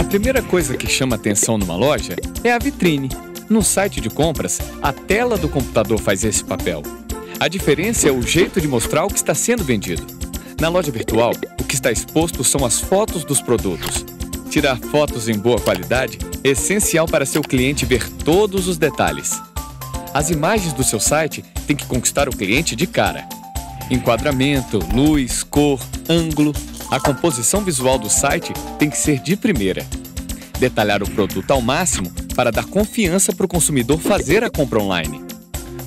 primeira coisa que chama atenção numa loja é a vitrine. No site de compras, a tela do computador faz esse papel. A diferença é o jeito de mostrar o que está sendo vendido. Na loja virtual, o que está exposto são as fotos dos produtos. Tirar fotos em boa qualidade é essencial para seu cliente ver todos os detalhes. As imagens do seu site têm que conquistar o cliente de cara. Enquadramento, luz, cor, ângulo. A composição visual do site tem que ser de primeira. Detalhar o produto ao máximo para dar confiança para o consumidor fazer a compra online.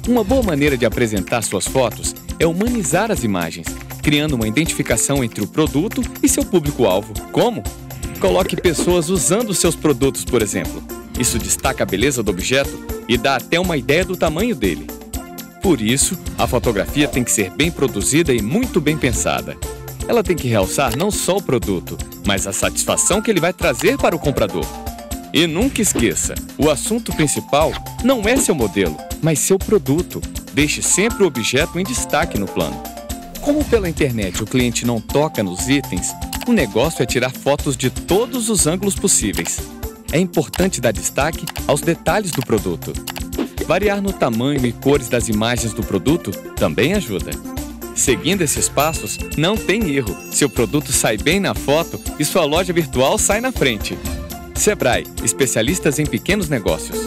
Uma boa maneira de apresentar suas fotos é humanizar as imagens, criando uma identificação entre o produto e seu público-alvo. Como? Coloque pessoas usando seus produtos, por exemplo. Isso destaca a beleza do objeto e dá até uma ideia do tamanho dele. Por isso, a fotografia tem que ser bem produzida e muito bem pensada. Ela tem que realçar não só o produto, mas a satisfação que ele vai trazer para o comprador. E nunca esqueça, o assunto principal não é seu modelo, mas seu produto. Deixe sempre o objeto em destaque no plano. Como pela internet o cliente não toca nos itens, o negócio é tirar fotos de todos os ângulos possíveis. É importante dar destaque aos detalhes do produto. Variar no tamanho e cores das imagens do produto também ajuda. Seguindo esses passos, não tem erro. Seu produto sai bem na foto e sua loja virtual sai na frente. Sebrae, especialistas em pequenos negócios.